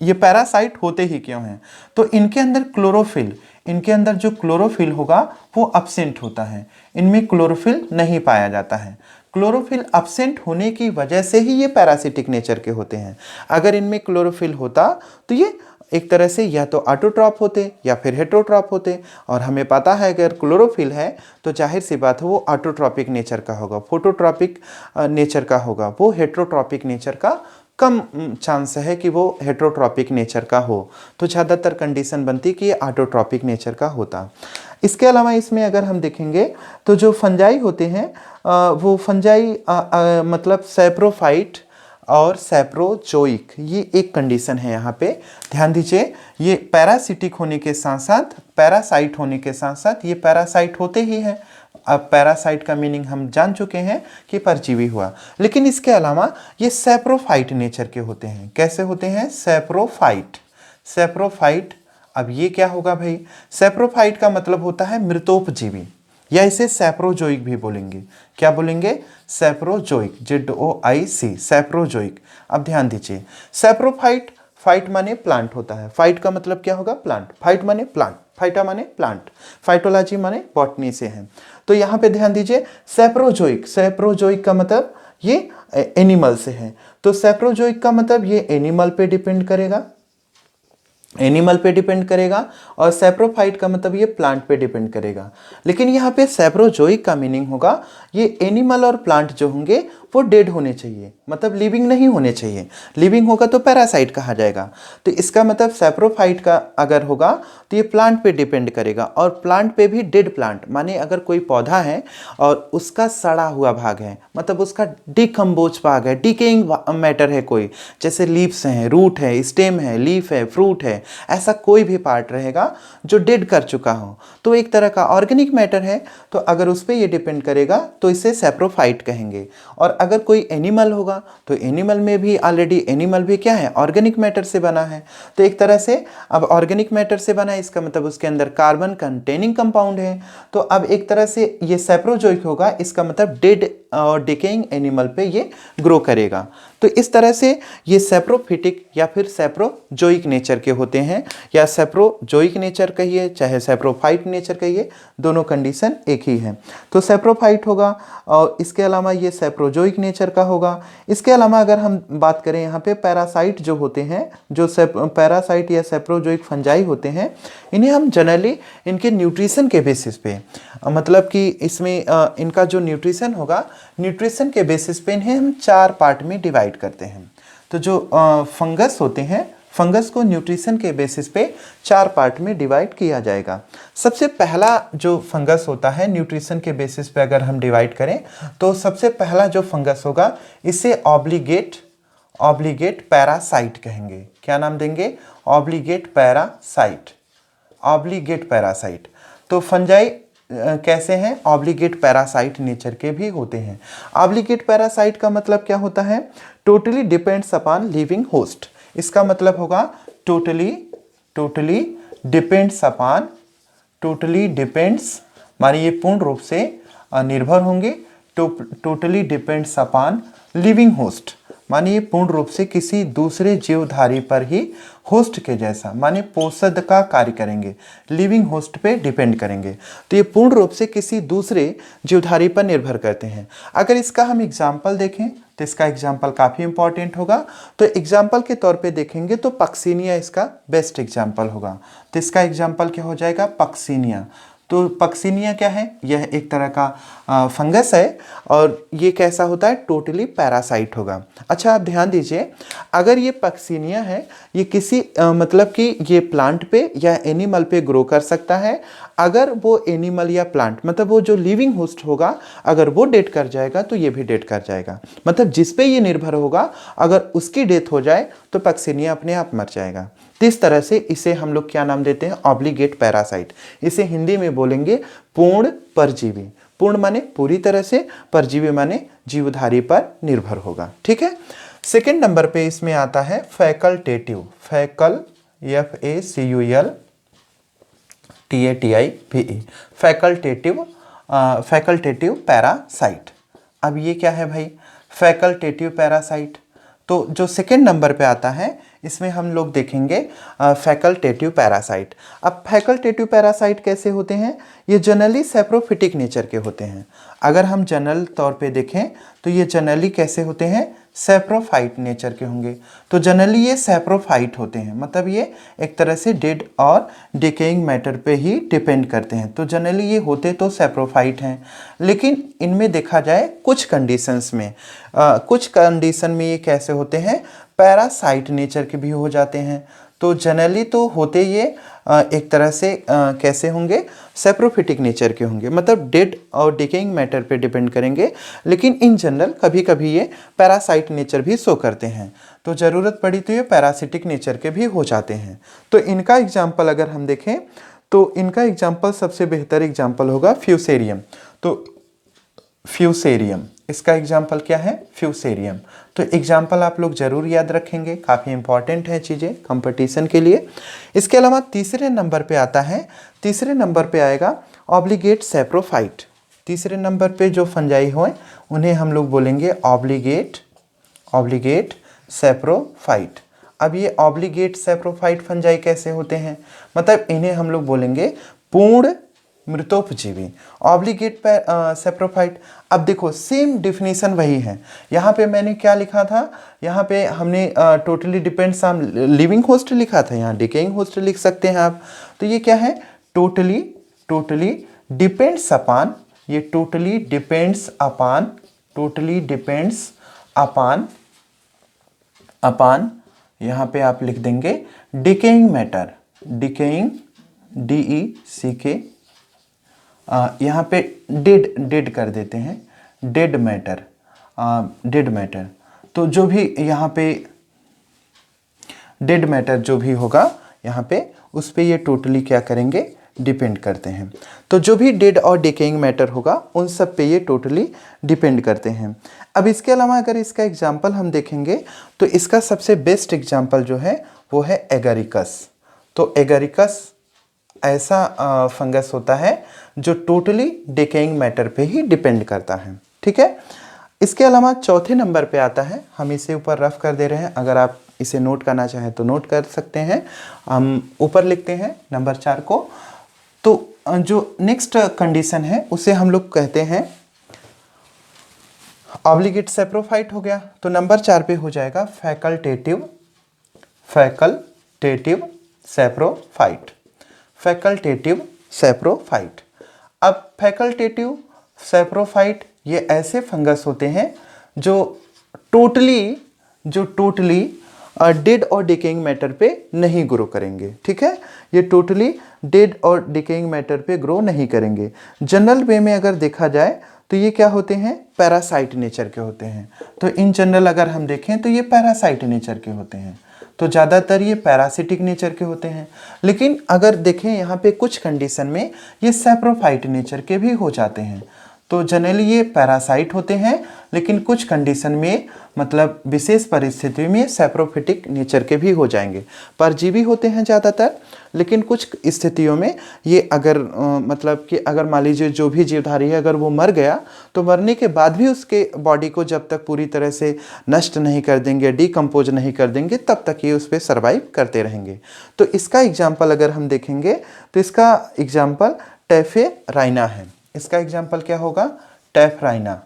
ये पैरासाइट होते ही क्यों हैं? तो इनके अंदर क्लोरोफिल, इनके अंदर जो क्लोरोफिल होगा वो अब्सेंट होता है, इनमें क्लोरोफिल नहीं पाया जाता है। क्लोरोफिल अब्सेंट होने की वजह से ही ये पैरासिटिक नेचर के होते हैं। अगर इनमें क्लोरोफिल होता तो ये एक तरह से या तो ऑटोट्रॉप होते या फिर हेटेरोट्रॉप होते। और हमें पता है अगर क्लोरोफिल है तो जाहिर सी बात है वो ऑटोट्रॉपिक नेचर का होगा, फोटोट्रॉपिक नेचर का होगा। वो हेटेरोट्रॉपिक नेचर का कम चांस है कि वो हेटेरोट्रॉपिक नेचर का हो। तो ज़्यादातर कंडीशन बनती कि ये ऑटोट्रॉपिक नेचर का होता। इसके अलावा इसमें अगर हम देखेंगे तो जो फंजाई होते हैं वो फंजाई मतलब सैप्रोफाइट और सैप्रोजोइक, ये एक कंडीशन है यहाँ पे, ध्यान दीजिए। ये पैरासिटिक होने के साथ साथ, पैरासाइट होने के साथ साथ ये पैरासाइट होते ही हैं। अब पैरासाइट का मीनिंग हम जान चुके हैं कि परजीवी हुआ, लेकिन इसके अलावा ये सैप्रोफाइट नेचर के होते हैं। कैसे होते हैं? सैप्रोफाइट। अब ये क्या होगा भाई? सैप्रोफाइट का मतलब होता है मृतोपजीवी, या इसे सैप्रोजोइक भी बोलेंगे। क्या बोलेंगे? सैप्रोजोइक, ZOIC, सैप्रोजोइक। अब ध्यान दीजिए, सैप्रोफाइट फाइट माने प्लांट होता है। फाइट का मतलब क्या होगा? प्लांट। फाइट माने प्लांट, फाइटा माने प्लांट, फाइटोलॉजी माने बॉटनी से है। तो यहाँ पे ध्यान दीजिए, सैप्रोजोइक, सैप्रोजोइक का मतलब ये एनिमल से है। तो सैप्रोजोइक का मतलब ये एनिमल पे डिपेंड करेगा, एनिमल पे डिपेंड करेगा, और सैप्रोफाइट का मतलब ये प्लांट पे डिपेंड करेगा। लेकिन यहाँ पे सैप्रोजोइक का मीनिंग होगा ये एनिमल और प्लांट जो होंगे वो डेड होने चाहिए, मतलब लिविंग नहीं होने चाहिए। लिविंग होगा तो पैरासाइट कहा जाएगा। तो इसका मतलब सैप्रोफाइट का अगर होगा तो ये प्लांट पे डिपेंड करेगा, और प्लांट पे भी डेड प्लांट, माने अगर कोई पौधा है और उसका सड़ा हुआ भाग है, मतलब उसका डिकम्पोज भाग है, डिकेइंग मैटर है कोई, जैसे लीव्स हैं, रूट है, स्टेम है, लीफ है, फ्रूट है, ऐसा कोई भी पार्ट रहेगा जो डेड कर चुका हो, तो एक तरह का ऑर्गेनिक मैटर है। तो अगर उस पर ये डिपेंड करेगा तो इसे सैप्रोफाइट कहेंगे। और अगर कोई एनिमल होगा तो एनिमल में भी ऑलरेडी, एनिमल भी क्या है? ऑर्गेनिक मैटर से बना है। तो एक तरह से अब ऑर्गेनिक मैटर से बना है, इसका मतलब उसके अंदर कार्बन कंटेनिंग कंपाउंड है। तो अब एक तरह से ये सैप्रोजोइक होगा, इसका मतलब डेड और डिकेइंग एनिमल पे ये ग्रो करेगा। तो इस तरह से ये सैप्रोफिटिक या फिर सैप्रोजोइक नेचर के होते हैं, या सैप्रोजोइक नेचर कहिए चाहे सैप्रोफाइट नेचर कहिए, दोनों कंडीशन एक ही है। तो सैप्रोफाइट होगा, और इसके अलावा ये सैप्रोजोइक नेचर का होगा। इसके अलावा अगर हम बात करें यहाँ पे पैरासाइट जो होते हैं, जो पैरासाइट या सैप्रोजोइक फंजाई होते हैं, इन्हें हम जनरली इनके न्यूट्रिशन के बेसिस पे, मतलब कि इसमें इनका जो न्यूट्रिशन होगा, न्यूट्रिशन के बेसिस पे इन्हें हम 4 पार्ट में डिवाइड करते हैं। तो जो फंगस होते हैं, फंगस को न्यूट्रिशन के बेसिस पे 4 पार्ट में डिवाइड किया जाएगा। सबसे पहला जो फंगस होता है न्यूट्रिशन के बेसिस पे अगर हम डिवाइड करें, तो सबसे पहला जो फंगस होगा इसे ऑब्लिगेट पैरासाइट कहेंगे। क्या नाम देंगे? Obligate parasite, obligate parasite. तो फंजाई कैसे हैं? ऑब्लिगेट पैरासाइट नेचर के भी होते हैं। ऑब्लिगेट पैरासाइट का मतलब क्या होता है? Totally depends upon living host. इसका मतलब होगा totally depends upon, totally depends माने ये पूर्ण रूप से निर्भर होंगे, totally depends upon living host, माने ये पूर्ण रूप से किसी दूसरे जीवधारी पर ही होस्ट के जैसा, माने पोषद का कार्य करेंगे, लिविंग होस्ट पे डिपेंड करेंगे। तो ये पूर्ण रूप से किसी दूसरे जीवधारी पर निर्भर करते हैं। अगर इसका हम एग्जाम्पल देखें तो इसका एग्जाम्पल काफ़ी इंपॉर्टेंट होगा। तो एग्जाम्पल के तौर पे देखेंगे तो पक्सीनिया इसका बेस्ट एग्जाम्पल होगा। तो इसका एग्जाम्पल क्या हो जाएगा? पक्सीनिया। तो पक्सीनिया क्या है? यह एक तरह का फंगस है, और ये कैसा होता है? टोटली पैरासाइट होगा। अच्छा, आप ध्यान दीजिए, अगर ये पक्सीनिया है, ये किसी मतलब कि ये प्लांट पे या एनिमल पे ग्रो कर सकता है। अगर वो एनिमल या प्लांट, मतलब वो जो लिविंग होस्ट होगा, अगर वो डेड कर जाएगा तो ये भी डेड कर जाएगा। मतलब जिस पे ये निर्भर होगा, अगर उसकी डेथ हो जाए तो पक्सीनिया अपने आप मर जाएगा। तो इस तरह से इसे हम लोग क्या नाम देते हैं? Obligate parasite. इसे हिंदी में बोलेंगे पूर्ण परजीवी। पूर्ण माने पूरी तरह से, परजीवी माने जीवधारी पर निर्भर होगा। ठीक है। सेकंड नंबर पे इसमें आता है फैकल्टेटिव, फैकल्टेटिव पैरासाइट। अब ये क्या है भाई? Facultative parasite. तो जो सेकंड नंबर पे आता है इसमें हम लोग देखेंगे फैकल्टेटिव पैरासाइट। अब फैकल्टेटिव पैरासाइट कैसे होते हैं? ये जनरली सैप्रोफिटिक नेचर के होते हैं। अगर हम जनरल तौर पे देखें तो ये जनरली कैसे होते हैं? सैप्रोफाइट नेचर के होंगे। तो जनरली ये सैप्रोफाइट होते हैं, मतलब ये एक तरह से डेड और डिकेइंग मैटर पे ही डिपेंड करते हैं। तो जनरली ये होते तो सैप्रोफाइट हैं, लेकिन इनमें देखा जाए कुछ कंडीशंस में, कुछ कंडीशन में ये कैसे होते हैं? पैरासाइट नेचर के भी हो जाते हैं। तो जनरली तो होते ये एक तरह से कैसे होंगे? सैप्रोफिटिक नेचर के होंगे, मतलब डेड और डिकेइंग मैटर पे डिपेंड करेंगे। लेकिन इन जनरल कभी कभी ये पैरासाइट नेचर भी शो करते हैं। तो ज़रूरत पड़ी तो ये पैरासिटिक नेचर के भी हो जाते हैं। तो इनका एग्जाम्पल अगर हम देखें तो इनका एग्जाम्पल सबसे बेहतर एग्जाम्पल होगा फ्यूसेरियम। तो फ्यूसेरियम, इसका एग्जाम्पल क्या है? फ्यूसेरियम। तो एग्जाम्पल आप लोग जरूर याद रखेंगे, काफ़ी इंपॉर्टेंट है चीज़ें कंपटीशन के लिए। इसके अलावा तीसरे नंबर पे आता है, तीसरे नंबर पे आएगा ऑब्लिगेट सैप्रोफाइट। तीसरे नंबर पे जो फंजाई हों उन्हें हम लोग बोलेंगे ऑब्लिगेट सैप्रोफाइट। अब ये ऑब्लिगेट सैप्रोफाइट फंजाई कैसे होते हैं, मतलब इन्हें हम लोग बोलेंगे पूर्ण मृतोपजीवी, ऑब्लिगेट सैप्रोफाइट। अब देखो सेम डिफिनीशन वही है, यहाँ पे मैंने क्या लिखा था, यहाँ पे हमने totally depends on living host लिखा था, यहाँ डिकेइंग होस्ट लिख सकते हैं आप। तो ये क्या है, टोटली डिपेंड्स अपॉन, ये टोटली डिपेंड्स अपॉन यहाँ पे आप लिख देंगे डिकेइंग मैटर, डिकेइंग DECK, यहाँ पे डेड कर देते हैं, डेड मैटर। तो जो भी यहाँ पे डेड मैटर जो भी होगा यहाँ पे, उस पे ये टोटली क्या करेंगे, डिपेंड करते हैं। तो जो भी डेड और डिकेइंग मैटर होगा उन सब पे ये टोटली डिपेंड करते हैं। अब इसके अलावा अगर इसका एग्जाम्पल हम देखेंगे तो इसका सबसे बेस्ट एग्जाम्पल जो है वो है एगारिकस। तो एगारिकस ऐसा फंगस होता है जो टोटली डिकेइंग मैटर पे ही डिपेंड करता है, ठीक है। इसके अलावा चौथे नंबर पे आता है, हम इसे ऊपर रफ कर दे रहे हैं, अगर आप इसे नोट करना चाहें तो नोट कर सकते हैं। हम ऊपर लिखते हैं नंबर 4 को। तो जो नेक्स्ट कंडीशन है उसे हम लोग कहते हैं ऑब्लिगेट सैप्रोफाइट हो गया। तो नंबर 4 पे हो जाएगा फैकल्टेटिव सैप्रोफाइट। अब फैकल्टेटिव सैप्रोफाइट ये ऐसे फंगस होते हैं जो टोटली डेड और डिकेइंग मैटर पे नहीं ग्रो करेंगे, ठीक है। ये टोटली डेड और डिकेइंग मैटर पे ग्रो नहीं करेंगे। जनरल वे में अगर देखा जाए तो ये क्या होते हैं, पैरासाइट नेचर के होते हैं। तो इन जनरल अगर हम देखें तो ये पैरासाइट नेचर के होते हैं, तो ज़्यादातर ये पैरासिटिक नेचर के होते हैं। लेकिन अगर देखें यहाँ पे कुछ कंडीशन में ये सैप्रोफाइट नेचर के भी हो जाते हैं। तो जनरली ये पैरासाइट होते हैं, लेकिन कुछ कंडीशन में मतलब विशेष परिस्थिति में सैप्रोफिटिक नेचर के भी हो जाएंगे। परजीवी होते हैं ज़्यादातर, लेकिन कुछ स्थितियों में ये अगर मतलब कि अगर मान लीजिए जो भी जीवधारी है अगर वो मर गया तो मरने के बाद भी उसके बॉडी को जब तक पूरी तरह से नष्ट नहीं कर देंगे, डिकम्पोज नहीं कर देंगे, तब तक ये उस पर सर्वाइव करते रहेंगे। तो इसका एग्जाम्पल अगर हम देखेंगे तो इसका एग्जाम्पल टेफेराइना है। इसका एग्जाम्पल क्या होगा, टेफराइना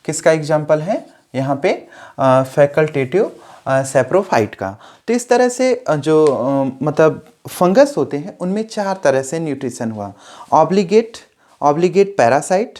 किसका एग्जाम्पल है यहाँ पे, फैकल्टेटिव सैप्रोफाइट का। तो इस तरह से जो मतलब फंगस होते हैं उनमें 4 तरह से न्यूट्रिशन हुआ, ऑब्लिगेट पैरासाइट,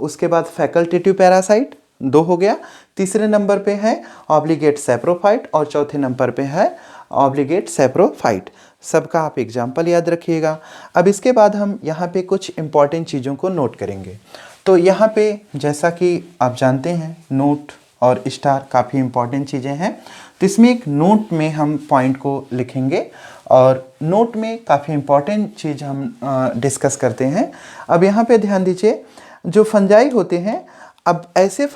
उसके बाद फैकल्टेटिव पैरासाइट 2 हो गया, तीसरे नंबर पे है ऑब्लिगेट सैप्रोफाइट और चौथे नंबर पे है ऑब्लिगेट सैप्रोफाइट। सबका आप एग्जाम्पल याद रखिएगा। अब इसके बाद हम यहाँ पे कुछ इंपॉर्टेंट चीज़ों को नोट करेंगे। तो यहाँ पे जैसा कि आप जानते हैं नोट और स्टार काफ़ी इंपॉर्टेंट चीज़ें हैं, तो इसमें एक नोट में हम पॉइंट को लिखेंगे और नोट में काफ़ी इंपॉर्टेंट चीज़ हम डिस्कस करते हैं। अब यहाँ पे ध्यान दीजिए, जो फंजाई होते हैं, अब ऐसे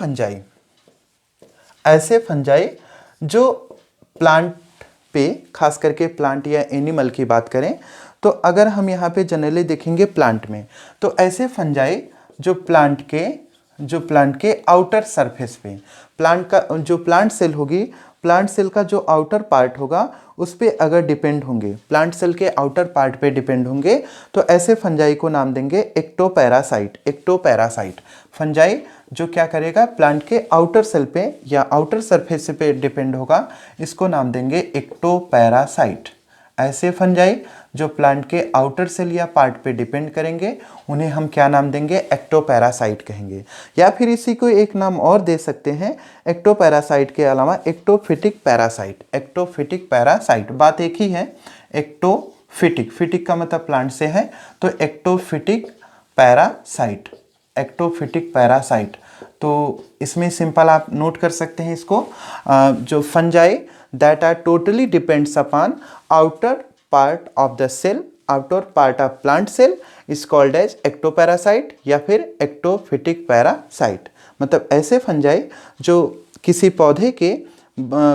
फंजाई जो प्लांट पे, खास करके प्लांट या एनिमल की बात करें तो अगर हम यहाँ पे जनरली देखेंगे प्लांट में, तो ऐसे फंजाई जो प्लांट के आउटर सरफेस पे, प्लांट का जो प्लांट सेल होगी, प्लांट सेल का जो आउटर पार्ट होगा उस पे अगर डिपेंड होंगे, प्लांट सेल के आउटर पार्ट पे डिपेंड होंगे, तो ऐसे फंजाई को नाम देंगे एक्टोपैरासाइट। फंजाई जो क्या करेगा, प्लांट के आउटर सेल पे या आउटर सरफेस पे डिपेंड होगा, इसको नाम देंगे एक्टोपैरासाइट। ऐसे फंजाई जो प्लांट के आउटर सेल या पार्ट पे डिपेंड करेंगे उन्हें हम क्या नाम देंगे, एक्टोपैरासाइट कहेंगे। या फिर इसी को एक नाम और दे सकते हैं, एक्टोपैरासाइट के अलावा एक्टोफिटिक पैरासाइट। बात एक ही है, फिटिक का मतलब प्लांट से है, तो एक्टोफिटिक पैरासाइट। तो इसमें सिंपल आप नोट कर सकते हैं इसको, जो fungi that are totally depends upon outer part of the cell, outer part of plant cell is called as ectoparasite या फिर एक्टोफिटिक पैरासाइट। मतलब ऐसे फंजाई जो किसी पौधे के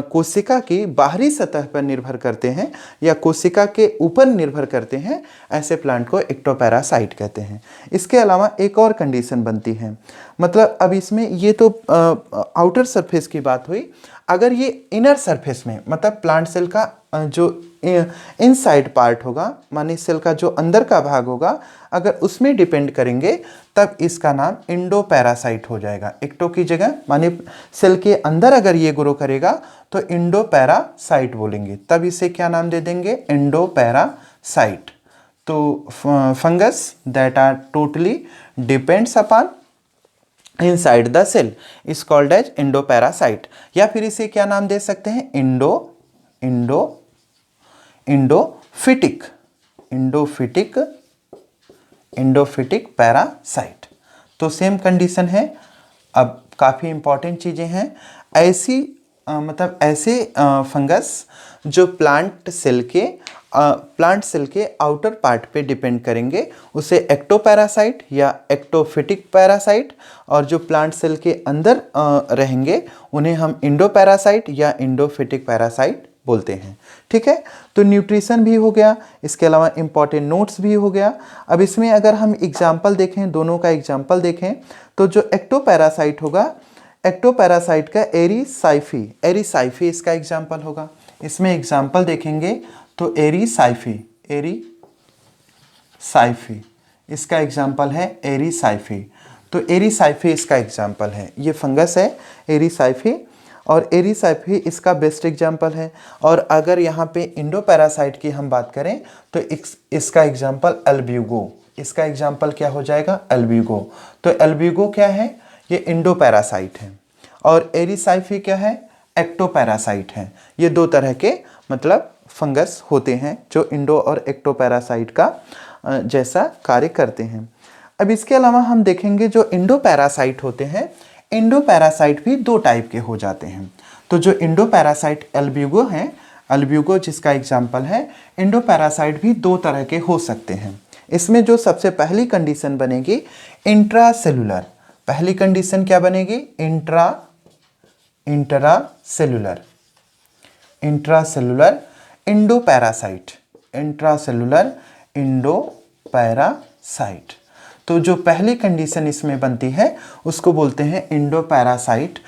कोशिका की बाहरी सतह पर निर्भर करते हैं या कोशिका के ऊपर निर्भर करते हैं, ऐसे प्लांट को एक्टोपैरासाइट कहते हैं। इसके अलावा एक और कंडीशन बनती है, मतलब अब इसमें ये तो आउटर सरफेस की बात हुई। अगर ये इनर सरफेस में, मतलब प्लांट सेल का जो इनसाइड पार्ट होगा, माने सेल का जो अंदर का भाग होगा, अगर उसमें डिपेंड करेंगे तब इसका नाम इंडोपैरासाइट हो जाएगा। एक्टो की जगह माने सेल के अंदर अगर ये ग्रो करेगा तो इंडोपैरासाइट बोलेंगे, तब इसे क्या नाम दे देंगे, इंडोपैरासाइट। तो fungus that are totally depends upon inside the cell is called as endoparasite, या फिर इसे क्या नाम दे सकते हैं, इंडोफिटिक पैरासाइट। तो सेम कंडीशन है। अब काफ़ी इंपॉर्टेंट चीज़ें हैं ऐसी, मतलब ऐसे फंगस जो प्लांट सेल के आउटर पार्ट पे डिपेंड करेंगे, उसे एक्टोपैरासाइट या एक्टोफिटिक पैरासाइट, और जो प्लांट सेल के अंदर रहेंगे उन्हें हम इंडोपैरासाइट या इंडोफिटिक पैरासाइट बोलते हैं। ठीक है, तो न्यूट्रिशन भी हो गया, इसके अलावा इंपॉर्टेंट नोट्स भी हो गया। अब इसमें अगर हम एग्जाम्पल देखें, दोनों का एग्जाम्पल देखें, तो जो एक्टोपैरासाइट होगा, एक्टोपैरासाइट का एरीसाइफी इसका एग्जाम्पल होगा। इसमें एग्जाम्पल देखेंगे तो एरीसाइफी इसका एग्जाम्पल है एरीसाइफी। तो एरीसाइफी इसका एग्जाम्पल है, ये फंगस है एरीसाइफी, और एरीसाइफी इसका बेस्ट एग्जाम्पल है। और अगर यहाँ पे इंडोपैरासाइट की हम बात करें तो इसका एग्जाम्पल एल्ब्यूगो, इसका एग्जाम्पल क्या हो जाएगा, एल्ब्यूगो। तो एल्ब्यूगो क्या है, ये इंडोपैरासाइट है, और एरीसाइफी क्या है, एक्टोपैरासाइट है। ये दो तरह के मतलब फंगस होते हैं जो इंडो और एक्टोपैरासाइट का जैसा कार्य करते हैं। अब इसके अलावा हम देखेंगे जो इंडोपैरासाइट होते हैं, इंडोपैरासाइट भी दो टाइप के हो जाते हैं। तो जो इंडोपैरासाइट एल्ब्यूगो हैं, एल्ब्यूगो जिसका एग्जाम्पल है, इंडोपैरासाइट भी दो तरह के हो सकते हैं। इसमें जो सबसे पहली कंडीशन बनेगी इंट्रासेलुलर, पहली कंडीशन क्या बनेगी, इंट्रासेलुलर इंडोपैरासाइट, इंट्रासेलुलर इंडोपैरासाइट। तो जो पहली कंडीशन इसमें बनती है उसको बोलते हैं इंडोपैरासाइट,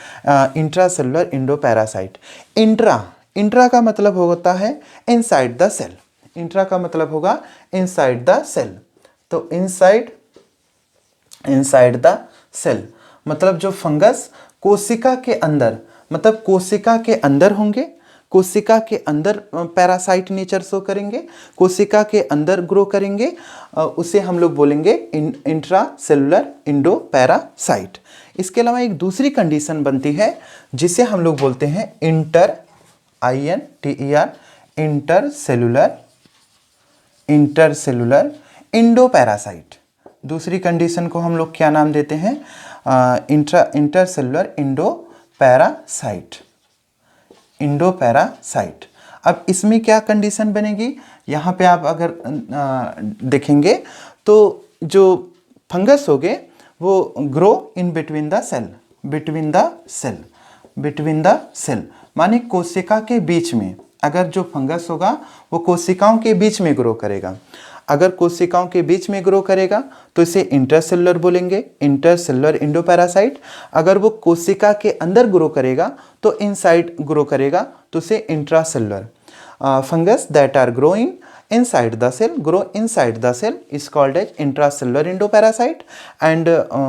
इंट्रासेलुलर इंडोपैरासाइट। इंट्रा का मतलब होता है इनसाइड द सेल, इंट्रा का मतलब होगा इनसाइड द सेल। तो इनसाइड द सेल मतलब जो फंगस कोशिका के अंदर, मतलब कोशिका के अंदर होंगे, कोशिका के अंदर पैरासाइट नेचर शो करेंगे, कोशिका के अंदर ग्रो करेंगे, उसे हम लोग बोलेंगे इंट्रासेलुलर इंडोपैरासाइट। इसके अलावा एक दूसरी कंडीशन बनती है जिसे हम लोग बोलते हैं इंटरसेलुलर इंडोपैरासाइट। दूसरी कंडीशन को हम लोग क्या नाम देते हैं, इंटरसेलुलर इंडोपैरासाइट। अब इसमें क्या कंडीशन बनेगी, यहाँ पे आप अगर देखेंगे तो जो फंगस होगे वो grow in between the cell माने कोशिका के बीच में। अगर जो फंगस होगा वो कोशिकाओं के बीच में ग्रो करेगा, अगर कोशिकाओं के बीच में ग्रो करेगा तो इसे इंटरसेलुलर बोलेंगे, इंटरसेलुलर इंडोपैरासाइट। अगर वो कोशिका के अंदर ग्रो करेगा तो इनसाइड ग्रो करेगा तो इसे intracellular. Fungus that are growing inside the cell is called as intracellular endoparasite, and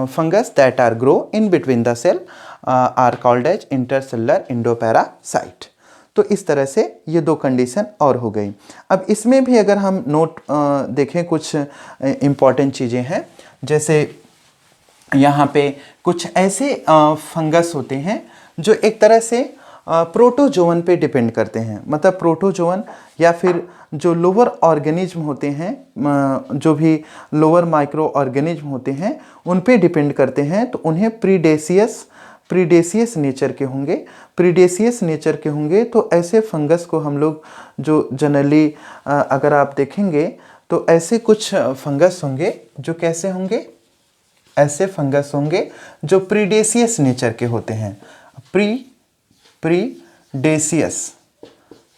fungus that are grow in between the cell are called as intercellular endoparasite। तो इस तरह से ये दो कंडीशन और हो गई। अब इसमें भी अगर हम नोट देखें, कुछ इम्पॉर्टेंट चीज़ें हैं, जैसे यहाँ पे कुछ ऐसे फंगस होते हैं जो एक तरह से प्रोटोजोवन पे डिपेंड करते हैं। मतलब प्रोटोजोवन या फिर जो लोअर ऑर्गेनिज्म होते हैं, जो भी लोअर माइक्रो ऑर्गेनिज्म होते हैं उन पे डिपेंड करते हैं, तो उन्हें प्रीडेसियस नेचर के होंगे। तो ऐसे फंगस को हम लोग जो जनरली अगर आप देखेंगे तो ऐसे कुछ फंगस होंगे जो कैसे होंगे, ऐसे फंगस होंगे जो प्रीडेसियस नेचर के होते हैं।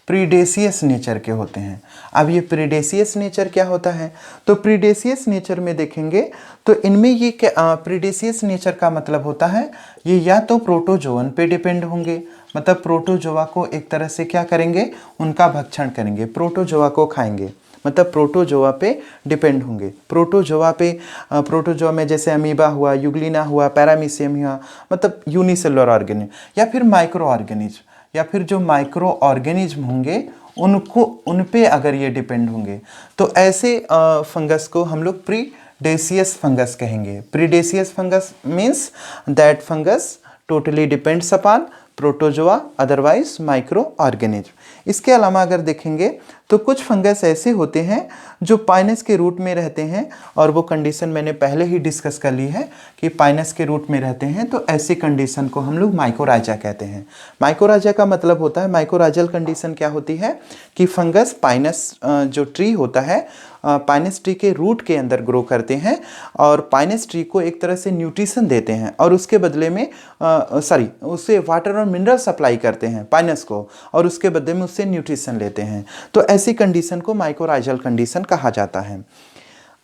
प्रीडेसियस नेचर के होते हैं। अब ये प्रीडेसियस नेचर क्या होता है? तो प्रीडेसियस नेचर में देखेंगे तो इनमें ये प्रीडेसियस नेचर का मतलब होता है ये या तो प्रोटोजोअन पे डिपेंड होंगे, मतलब प्रोटोजोआ को एक तरह से क्या करेंगे, उनका भक्षण करेंगे, प्रोटोजोआ को खाएंगे, मतलब प्रोटोजोआ पे डिपेंड होंगे। प्रोटोजोआ में जैसे अमीबा हुआ, यूग्लिना हुआ, पैरामीशियम हुआ, मतलब यूनिसेलुलर ऑर्गेनिज्म, या फिर माइक्रो ऑर्गेनिज्म, या फिर जो माइक्रो ऑर्गेनिज्म होंगे उन पे अगर ये डिपेंड होंगे तो ऐसे फंगस को हम लोग प्रीडेसियस फंगस कहेंगे। Predacious fungus means that fungus totally depends upon protozoa otherwise micro organism. इसके अलावा अगर देखेंगे तो कुछ फंगस ऐसे होते हैं जो पाइनस के रूट में रहते हैं, और वो कंडीशन मैंने पहले ही डिस्कस कर ली है कि पाइनस के रूट में रहते हैं, तो ऐसी कंडीशन को हम लोग माइकोराइजा कहते हैं। माइकोराइजा का मतलब होता है, माइकोराइजल कंडीशन क्या होती है कि फंगस पाइनस जो ट्री होता है, पाइनस ट्री के रूट के अंदर ग्रो करते हैं और पाइनस ट्री को एक तरह से न्यूट्रिशन देते हैं और उसके बदले में उससे वाटर और मिनरल सप्लाई करते हैं पाइनस को, और उसके बदले में उससे न्यूट्रिशन लेते हैं। तो ऐसी कंडीशन को माइकोराइजल कंडीशन कहा जाता है।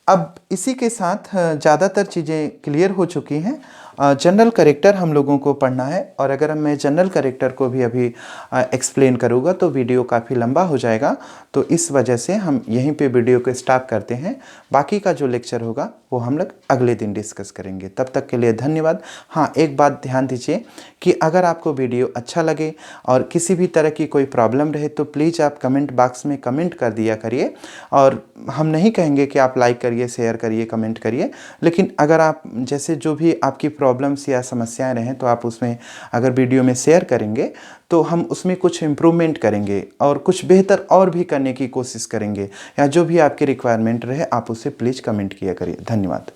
अब इसी के साथ ज़्यादातर चीज़ें क्लियर हो चुकी हैं। जनरल कैरेक्टर हम लोगों को पढ़ना है, और अगर मैं जनरल कैरेक्टर को भी अभी एक्सप्लेन करूँगा तो वीडियो काफ़ी लंबा हो जाएगा, तो इस वजह से हम यहीं पे वीडियो को स्टॉप करते हैं। बाकी का जो लेक्चर होगा वो हम लोग अगले दिन डिस्कस करेंगे। तब तक के लिए धन्यवाद। हाँ, एक बात ध्यान दीजिए कि अगर आपको वीडियो अच्छा लगे और किसी भी तरह की कोई प्रॉब्लम रहे तो प्लीज़ आप कमेंट बॉक्स में कमेंट कर दिया करिए। और हम नहीं कहेंगे कि आप लाइक करिए, शेयर करिए, कमेंट करिए, लेकिन अगर आप जैसे जो भी आपकी प्रॉब्लम्स या समस्याएं रहें तो आप उसमें अगर वीडियो में शेयर करेंगे तो हम उसमें कुछ इम्प्रूवमेंट करेंगे और कुछ बेहतर और भी करने की कोशिश करेंगे, या जो भी आपकी रिक्वायरमेंट रहे आप उसे प्लीज़ कमेंट किया करिए। धन्यवाद।